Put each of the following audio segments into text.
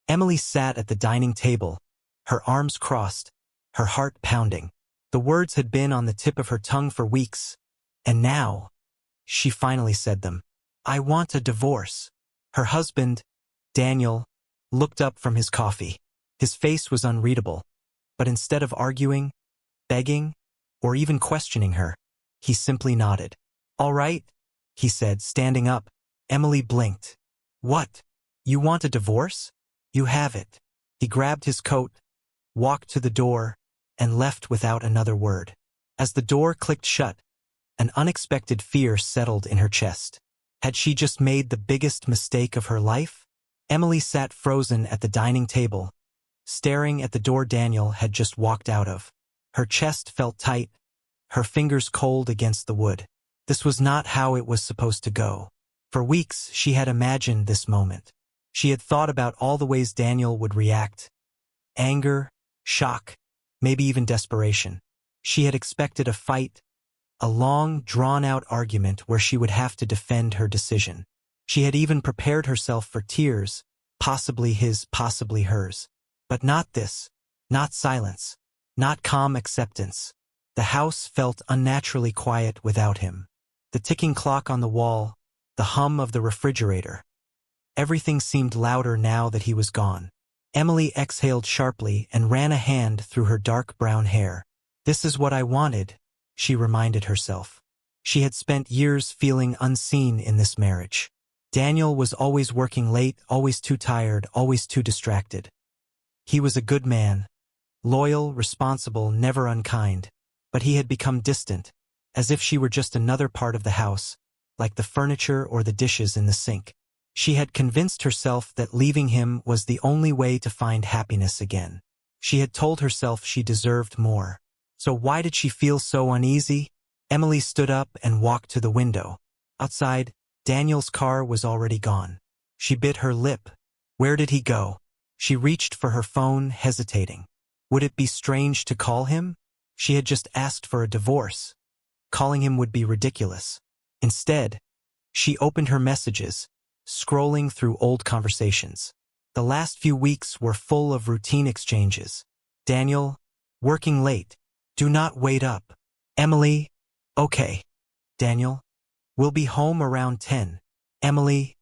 Emily sat at the dining table, her arms crossed, her heart pounding. The words had been on the tip of her tongue for weeks, and now, she finally said them. I want a divorce. Her husband, Daniel, looked up from his coffee. His face was unreadable, but instead of arguing, begging, or even questioning her, he simply nodded. All right, he said, standing up. Emily blinked. What? You want a divorce? You have it. He grabbed his coat, walked to the door, and left without another word. As the door clicked shut, an unexpected fear settled in her chest. Had she just made the biggest mistake of her life? Emily sat frozen at the dining table, staring at the door Daniel had just walked out of. Her chest felt tight, her fingers cold against the wood. This was not how it was supposed to go. For weeks, she had imagined this moment. She had thought about all the ways Daniel would react. Anger, shock, maybe even desperation. She had expected a fight, a long, drawn-out argument where she would have to defend her decision. She had even prepared herself for tears, possibly his, possibly hers. But not this, not silence, not calm acceptance. The house felt unnaturally quiet without him. The ticking clock on the wall, the hum of the refrigerator. Everything seemed louder now that he was gone. Emily exhaled sharply and ran a hand through her dark brown hair. This is what I wanted, she reminded herself. She had spent years feeling unseen in this marriage. Daniel was always working late, always too tired, always too distracted. He was a good man, loyal, responsible, never unkind, but he had become distant, as if she were just another part of the house, like the furniture or the dishes in the sink. She had convinced herself that leaving him was the only way to find happiness again. She had told herself she deserved more. So why did she feel so uneasy? Emily stood up and walked to the window. Outside, Daniel's car was already gone. She bit her lip. Where did he go? She reached for her phone, hesitating. Would it be strange to call him? She had just asked for a divorce. Calling him would be ridiculous. Instead, she opened her messages, scrolling through old conversations. The last few weeks were full of routine exchanges. Daniel, working late. Do not wait up. Emily, okay. Daniel, we'll be home around 10. Emily,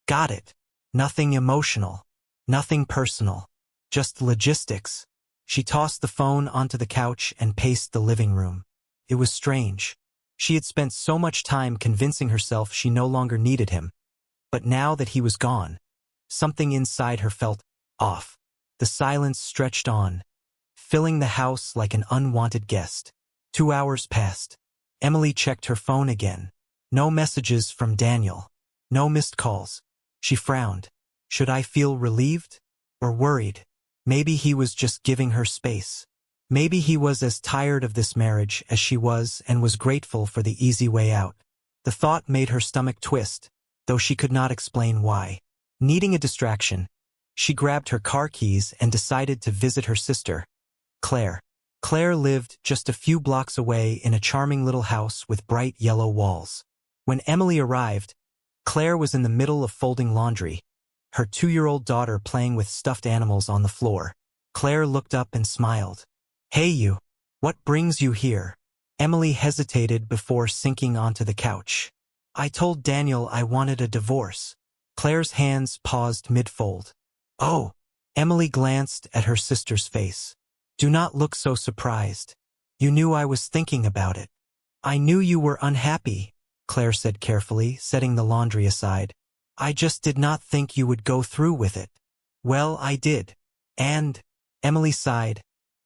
got it. Nothing emotional. Nothing personal. Just logistics. She tossed the phone onto the couch and paced the living room. It was strange. She had spent so much time convincing herself she no longer needed him. But now that he was gone, something inside her felt off. The silence stretched on, filling the house like an unwanted guest. 2 hours passed. Emily checked her phone again. No messages from Daniel. No missed calls. She frowned. Should I feel relieved or worried? Maybe he was just giving her space. Maybe he was as tired of this marriage as she was and was grateful for the easy way out. The thought made her stomach twist, though she could not explain why. Needing a distraction, she grabbed her car keys and decided to visit her sister, Claire. Claire lived just a few blocks away in a charming little house with bright yellow walls. When Emily arrived, Claire was in the middle of folding laundry, her 2-year-old daughter playing with stuffed animals on the floor. Claire looked up and smiled. Hey you, what brings you here? Emily hesitated before sinking onto the couch. I told Daniel I wanted a divorce. Claire's hands paused mid-fold. Oh, Emily glanced at her sister's face. Do not look so surprised. You knew I was thinking about it. I knew you were unhappy, Claire said carefully, setting the laundry aside. I just did not think you would go through with it. Well, I did. And, Emily sighed,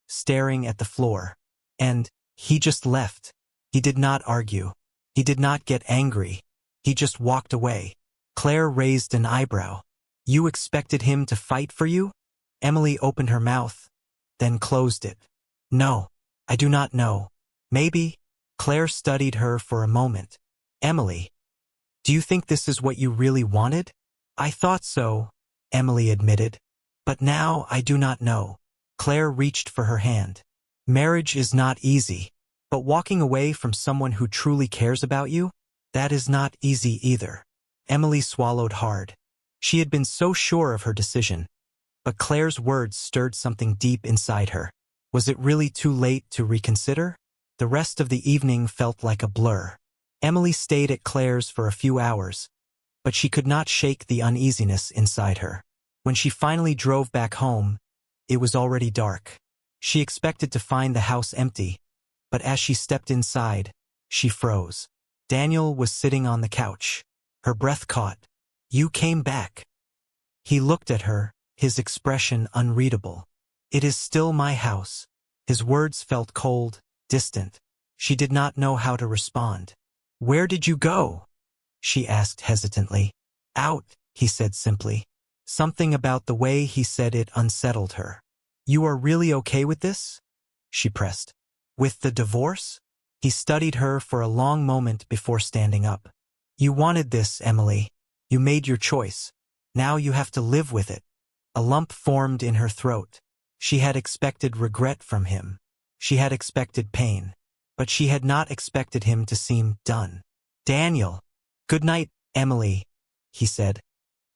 staring at the floor. And, he just left. He did not argue. He did not get angry. He just walked away. Claire raised an eyebrow. You expected him to fight for you? Emily opened her mouth, then closed it. No, I do not know. Maybe. Claire studied her for a moment. Emily, do you think this is what you really wanted? I thought so, Emily admitted. But now I do not know. Claire reached for her hand. Marriage is not easy, but walking away from someone who truly cares about you, that is not easy either. Emily swallowed hard. She had been so sure of her decision, But Claire's words stirred something deep inside her. Was it really too late to reconsider? The rest of the evening felt like a blur. Emily stayed at Claire's for a few hours, but she could not shake the uneasiness inside her. When she finally drove back home, it was already dark. She expected to find the house empty, but as she stepped inside, she froze. Daniel was sitting on the couch. Her breath caught. "You came back." He looked at her, his expression unreadable. "It is still my house." His words felt cold, distant. She did not know how to respond. "Where did you go?" she asked hesitantly. "Out," he said simply. Something about the way he said it unsettled her. "You are really okay with this?" she pressed. "With the divorce?" He studied her for a long moment before standing up. "You wanted this, Emily. You made your choice. Now you have to live with it." A lump formed in her throat. She had expected regret from him. She had expected pain. But she had not expected him to seem done. "Daniel." "Good night, Emily," he said,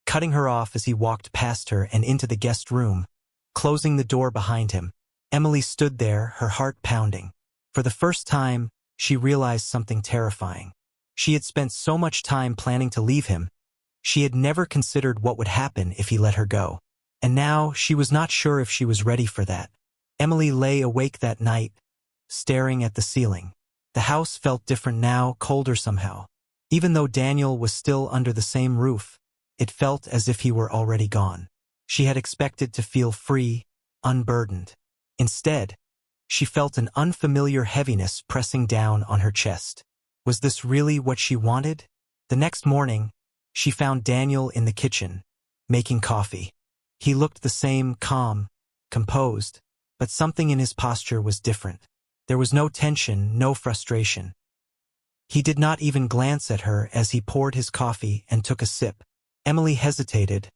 cutting her off as he walked past her and into the guest room, closing the door behind him. Emily stood there, her heart pounding. For the first time, she realized something terrifying. She had spent so much time planning to leave him. She had never considered what would happen if he let her go. And now she was not sure if she was ready for that. Emily lay awake that night, staring at the ceiling. The house felt different now, colder somehow. Even though Daniel was still under the same roof, it felt as if he were already gone. She had expected to feel free, unburdened. Instead, she felt an unfamiliar heaviness pressing down on her chest. Was this really what she wanted? The next morning, she found Daniel in the kitchen, making coffee. He looked the same, calm, composed, but something in his posture was different. There was no tension, no frustration. He did not even glance at her as he poured his coffee and took a sip. Emily hesitated,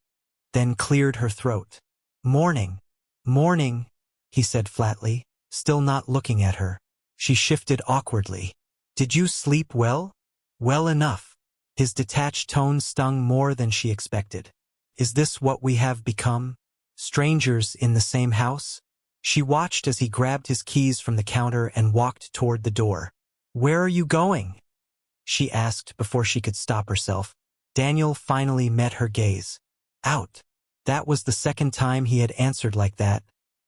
then cleared her throat. "Morning. Morning," he said flatly, still not looking at her. She shifted awkwardly. "Did you sleep well?" "Well enough." His detached tone stung more than she expected. "Is this what we have become? Strangers in the same house?" She watched as he grabbed his keys from the counter and walked toward the door. "Where are you going?" she asked before she could stop herself. Daniel finally met her gaze. "Out." That was the second time he had answered like that,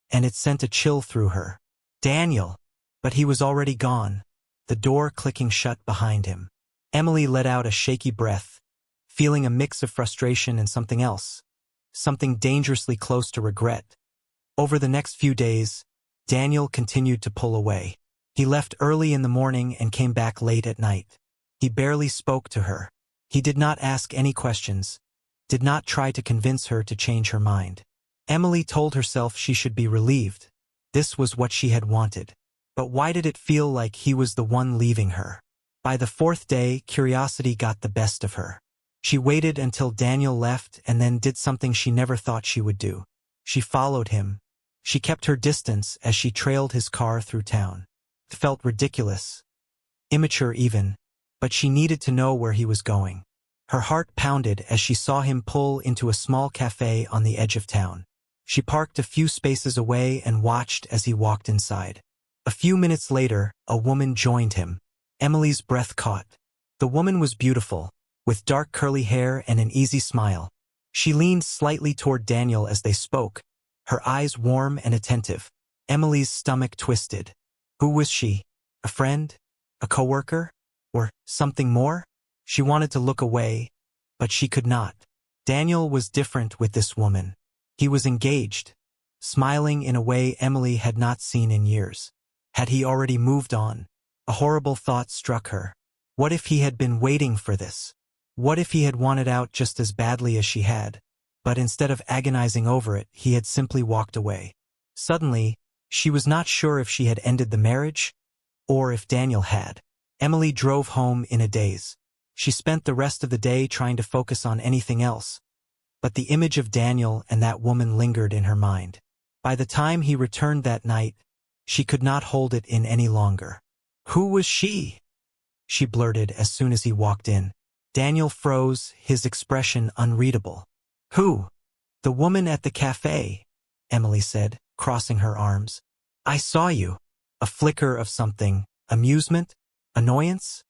and it sent a chill through her. "Daniel." But he was already gone, the door clicking shut behind him. Emily let out a shaky breath, feeling a mix of frustration and something else, something dangerously close to regret. Over the next few days, Daniel continued to pull away. He left early in the morning and came back late at night. He barely spoke to her. He did not ask any questions, did not try to convince her to change her mind. Emily told herself she should be relieved. This was what she had wanted. But why did it feel like he was the one leaving her? By the fourth day, curiosity got the best of her. She waited until Daniel left and then did something she never thought she would do. She followed him. She kept her distance as she trailed his car through town. It felt ridiculous, immature even, but she needed to know where he was going. Her heart pounded as she saw him pull into a small cafe on the edge of town. She parked a few spaces away and watched as he walked inside. A few minutes later, a woman joined him. Emily's breath caught. The woman was beautiful, with dark curly hair and an easy smile. She leaned slightly toward Daniel as they spoke, her eyes warm and attentive. Emily's stomach twisted. Who was she? A friend? A coworker? Or something more? She wanted to look away, but she could not. Daniel was different with this woman. He was engaged, smiling in a way Emily had not seen in years. Had he already moved on? A horrible thought struck her. What if he had been waiting for this? What if he had wanted out just as badly as she had? But instead of agonizing over it, he had simply walked away. Suddenly, she was not sure if she had ended the marriage, or if Daniel had. Emily drove home in a daze. She spent the rest of the day trying to focus on anything else, but the image of Daniel and that woman lingered in her mind. By the time he returned that night, she could not hold it in any longer. Who was she? She blurted as soon as he walked in. Daniel froze, his expression unreadable. Who? The woman at the cafe, Emily said, crossing her arms. I saw you. A flicker of something, amusement, annoyance,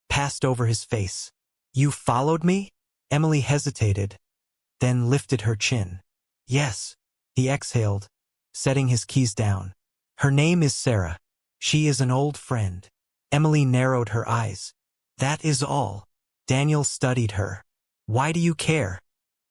passed over his face. You followed me? Emily hesitated, then lifted her chin. Yes, he exhaled, setting his keys down. Her name is Sarah. She is an old friend. Emily narrowed her eyes. That is all. Daniel studied her. Why do you care?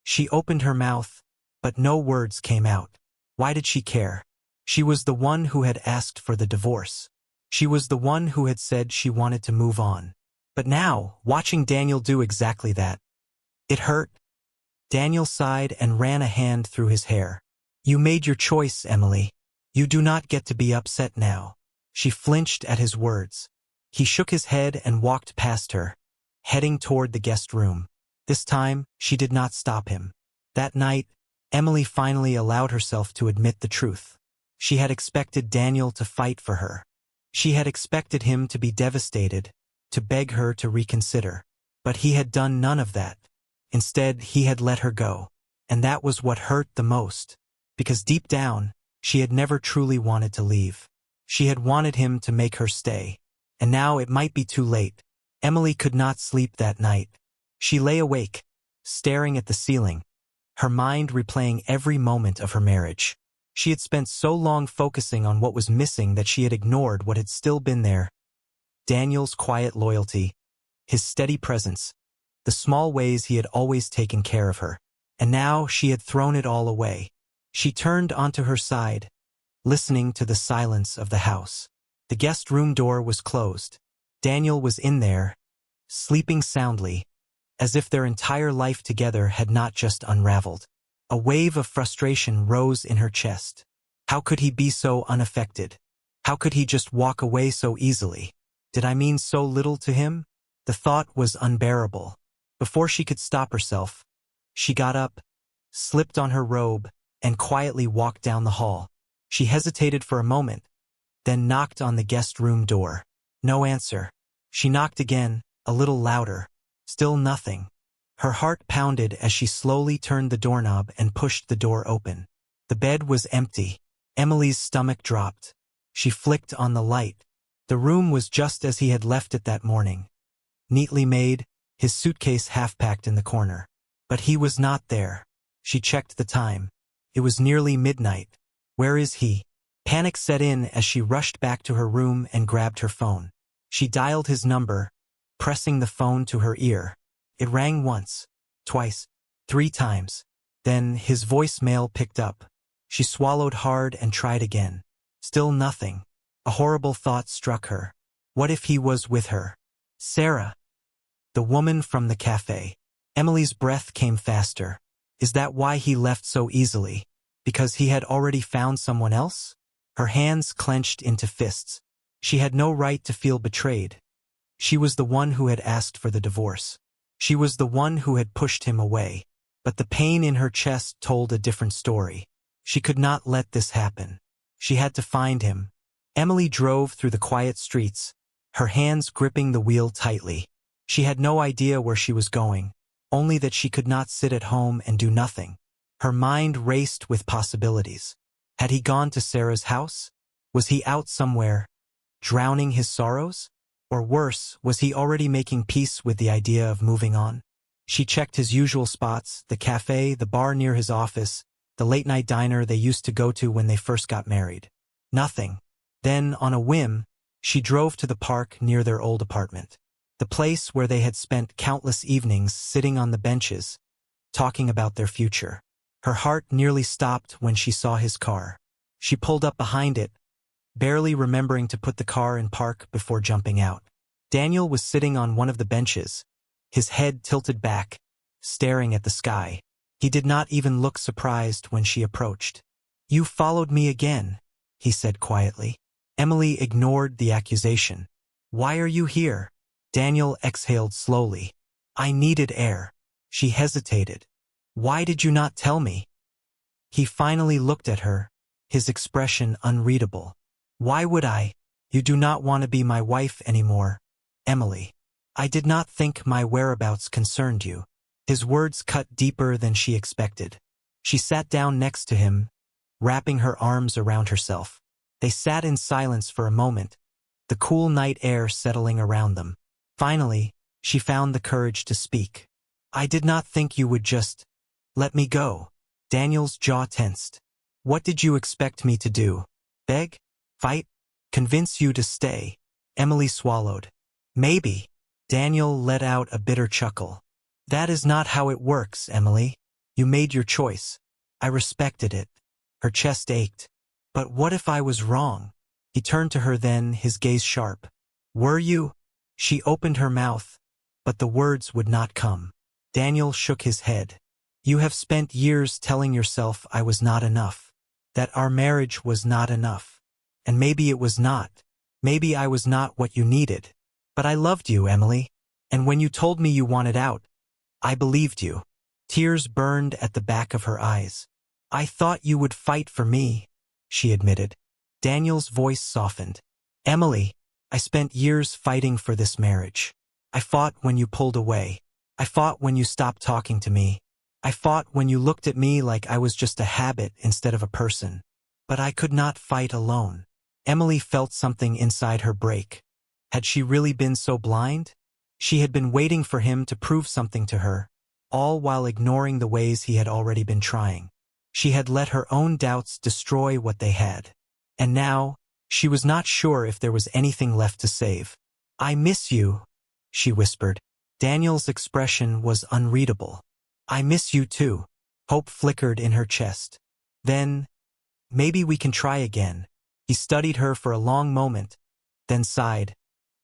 She opened her mouth, but no words came out. Why did she care? She was the one who had asked for the divorce. She was the one who had said she wanted to move on. But now, watching Daniel do exactly that, it hurt. Daniel sighed and ran a hand through his hair. You made your choice, Emily. You do not get to be upset now. She flinched at his words. He shook his head and walked past her, heading toward the guest room. This time, she did not stop him. That night, Emily finally allowed herself to admit the truth. She had expected Daniel to fight for her. She had expected him to be devastated, to beg her to reconsider. But he had done none of that. Instead, he had let her go. And that was what hurt the most. Because deep down, she had never truly wanted to leave. She had wanted him to make her stay. And now it might be too late. Emily could not sleep that night. She lay awake, staring at the ceiling, her mind replaying every moment of her marriage. She had spent so long focusing on what was missing that she had ignored what had still been there. Daniel's quiet loyalty, his steady presence, the small ways he had always taken care of her. And now she had thrown it all away. She turned onto her side, listening to the silence of the house. The guest room door was closed. Daniel was in there, sleeping soundly, as if their entire life together had not just unraveled. A wave of frustration rose in her chest. How could he be so unaffected? How could he just walk away so easily? Did I mean so little to him? The thought was unbearable. Before she could stop herself, she got up, slipped on her robe, and quietly walked down the hall. She hesitated for a moment, then knocked on the guest room door. No answer. She knocked again, a little louder. Still nothing. Her heart pounded as she slowly turned the doorknob and pushed the door open. The bed was empty. Emily's stomach dropped. She flicked on the light. The room was just as he had left it that morning. Neatly made, his suitcase half-packed in the corner. But he was not there. She checked the time. It was nearly midnight. Where is he? Panic set in as she rushed back to her room and grabbed her phone. She dialed his number, pressing the phone to her ear. It rang once, twice, 3 times. Then his voicemail picked up. She swallowed hard and tried again. Still nothing. A horrible thought struck her. What if he was with her? Sarah. The woman from the cafe. Emily's breath came faster. Is that why he left so easily? Because he had already found someone else? Her hands clenched into fists. She had no right to feel betrayed. She was the one who had asked for the divorce. She was the one who had pushed him away. But the pain in her chest told a different story. She could not let this happen. She had to find him. Emily drove through the quiet streets, her hands gripping the wheel tightly. She had no idea where she was going, only that she could not sit at home and do nothing. Her mind raced with possibilities. Had he gone to Sarah's house? Was he out somewhere, drowning his sorrows? Or worse, was he already making peace with the idea of moving on? She checked his usual spots, the cafe, the bar near his office, the late-night diner they used to go to when they first got married. Nothing. Then, on a whim, she drove to the park near their old apartment. The place where they had spent countless evenings sitting on the benches, talking about their future. Her heart nearly stopped when she saw his car. She pulled up behind it, barely remembering to put the car in park before jumping out. Daniel was sitting on one of the benches, his head tilted back, staring at the sky. He did not even look surprised when she approached. "You followed me again," he said quietly. Emily ignored the accusation. "Why are you here?" Daniel exhaled slowly. "I needed air." She hesitated. "Why did you not tell me?" He finally looked at her, his expression unreadable. "Why would I? You do not want to be my wife anymore, Emily. I did not think my whereabouts concerned you." His words cut deeper than she expected. She sat down next to him, wrapping her arms around herself. They sat in silence for a moment, the cool night air settling around them. Finally, she found the courage to speak. I did not think you would just let me go. Daniel's jaw tensed. What did you expect me to do? Beg? Fight? Convince you to stay? Emily swallowed. Maybe. Daniel let out a bitter chuckle. That is not how it works, Emily. You made your choice. I respected it. Her chest ached. But what if I was wrong? He turned to her then, his gaze sharp. Were you? She opened her mouth, but the words would not come. Daniel shook his head. You have spent years telling yourself I was not enough, that our marriage was not enough. And maybe it was not. Maybe I was not what you needed. But I loved you, Emily. And when you told me you wanted out, I believed you. Tears burned at the back of her eyes. I thought you would fight for me, she admitted. Daniel's voice softened. Emily, I spent years fighting for this marriage. I fought when you pulled away. I fought when you stopped talking to me. I fought when you looked at me like I was just a habit instead of a person. But I could not fight alone. Emily felt something inside her break. Had she really been so blind? She had been waiting for him to prove something to her, all while ignoring the ways he had already been trying. She had let her own doubts destroy what they had. And now, she was not sure if there was anything left to save. I miss you, she whispered. Daniel's expression was unreadable. I miss you too. Hope flickered in her chest. Then, maybe we can try again. He studied her for a long moment, then sighed,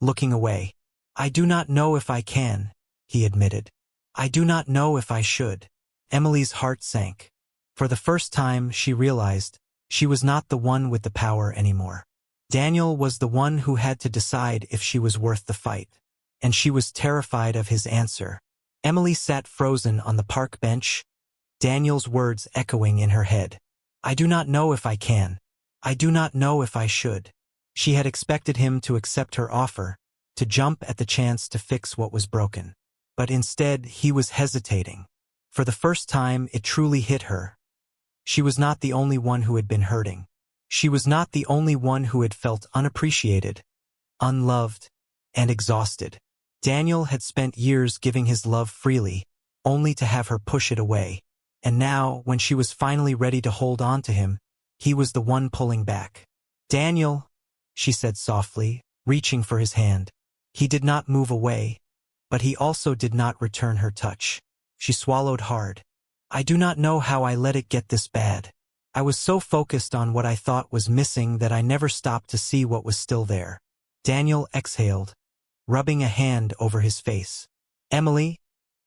looking away. I do not know if I can, he admitted. I do not know if I should. Emily's heart sank. For the first time, she realized she was not the one with the power anymore. Daniel was the one who had to decide if she was worth the fight. And she was terrified of his answer. Emily sat frozen on the park bench, Daniel's words echoing in her head. I do not know if I can. I do not know if I should. She had expected him to accept her offer, to jump at the chance to fix what was broken. But instead, he was hesitating. For the first time, it truly hit her. She was not the only one who had been hurting. She was not the only one who had felt unappreciated, unloved, and exhausted. Daniel had spent years giving his love freely, only to have her push it away. And now, when she was finally ready to hold on to him, he was the one pulling back. Daniel, she said softly, reaching for his hand. He did not move away, but he also did not return her touch. She swallowed hard. I do not know how I let it get this bad. I was so focused on what I thought was missing that I never stopped to see what was still there. Daniel exhaled, rubbing a hand over his face. Emily,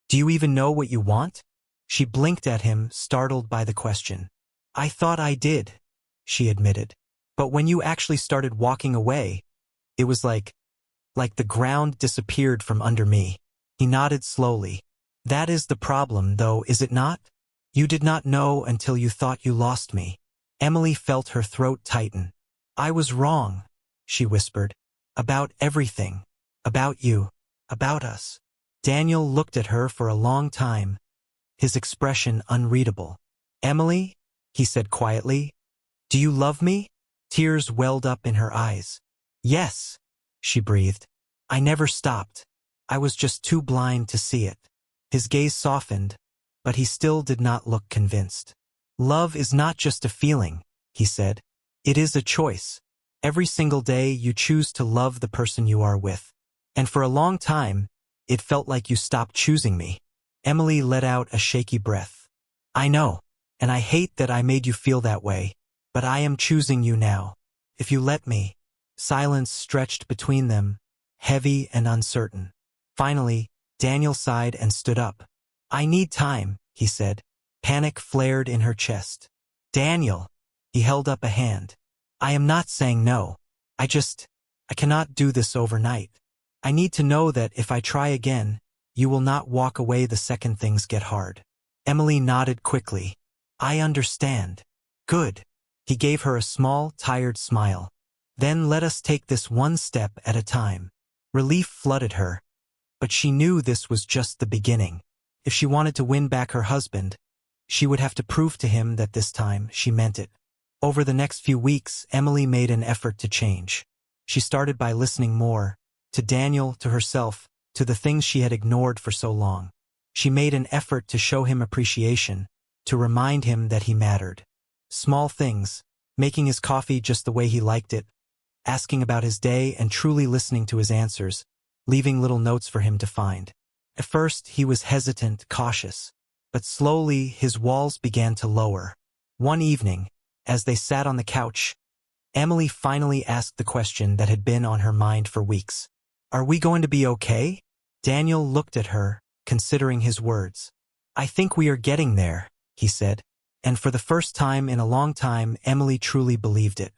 do you even know what you want? She blinked at him, startled by the question. I thought I did, she admitted. But when you actually started walking away, it was like the ground disappeared from under me. He nodded slowly. That is the problem, though, is it not? You did not know until you thought you lost me. Emily felt her throat tighten. I was wrong, she whispered. About everything. About you. About us. Daniel looked at her for a long time, his expression unreadable. Emily, he said quietly, do you love me? Tears welled up in her eyes. Yes, she breathed. I never stopped. I was just too blind to see it. His gaze softened, but he still did not look convinced. Love is not just a feeling, he said. It is a choice. Every single day you choose to love the person you are with. And for a long time, it felt like you stopped choosing me. Emily let out a shaky breath. I know, and I hate that I made you feel that way, but I am choosing you now. If you let me. Silence stretched between them, heavy and uncertain. Finally, Daniel sighed and stood up. I need time, he said. Panic flared in her chest. Daniel, he held up a hand. I am not saying no. I cannot do this overnight. I need to know that if I try again, you will not walk away the second things get hard. Emily nodded quickly. I understand. Good. He gave her a small, tired smile. Then let us take this one step at a time. Relief flooded her. But she knew this was just the beginning. If she wanted to win back her husband, She would have to prove to him that this time she meant it. Over the next few weeks, Emily made an effort to change. She started by listening more, to Daniel, to herself, to the things she had ignored for so long. She made an effort to show him appreciation, to remind him that he mattered. Small things, making his coffee just the way he liked it, asking about his day and truly listening to his answers, leaving little notes for him to find. At first, he was hesitant, cautious, but slowly his walls began to lower. One evening, as they sat on the couch, Emily finally asked the question that had been on her mind for weeks. "Are we going to be okay?" Daniel looked at her, considering his words. "I think we are getting there," he said. And for the first time in a long time, Emily truly believed it.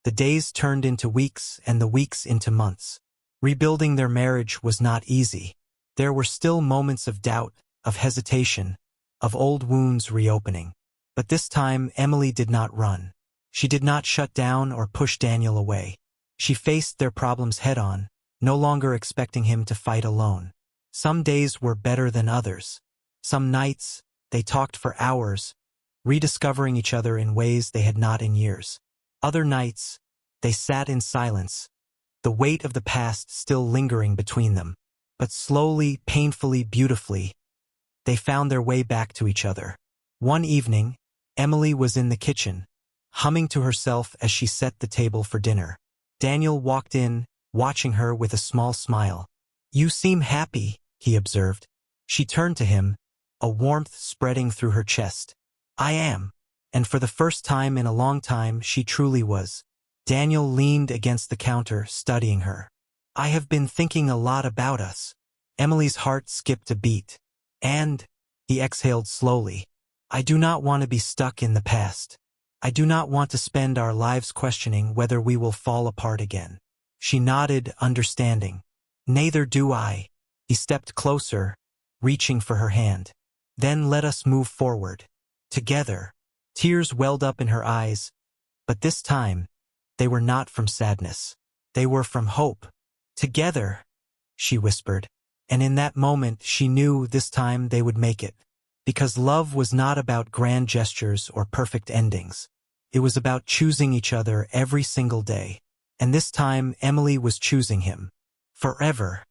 The days turned into weeks and the weeks into months. Rebuilding their marriage was not easy. There were still moments of doubt, of hesitation, of old wounds reopening. But this time, Emily did not run. She did not shut down or push Daniel away. She faced their problems head-on, no longer expecting him to fight alone. Some days were better than others. Some nights, they talked for hours, rediscovering each other in ways they had not in years. Other nights, they sat in silence, the weight of the past still lingering between them. But slowly, painfully, beautifully, they found their way back to each other. One evening, Emily was in the kitchen, humming to herself as she set the table for dinner. Daniel walked in, watching her with a small smile. "You seem happy," he observed. She turned to him, a warmth spreading through her chest. "I am." And for the first time in a long time, she truly was. Daniel leaned against the counter, studying her. "I have been thinking a lot about us." Emily's heart skipped a beat. "And," he exhaled slowly, "I do not want to be stuck in the past. I do not want to spend our lives questioning whether we will fall apart again." She nodded, understanding. "Neither do I." He stepped closer, reaching for her hand. "Then let us move forward. Together." Tears welled up in her eyes, but this time, they were not from sadness. They were from hope. "Together," she whispered. And in that moment, she knew this time they would make it. Because love was not about grand gestures or perfect endings. It was about choosing each other every single day. And this time, Emily was choosing him. Forever.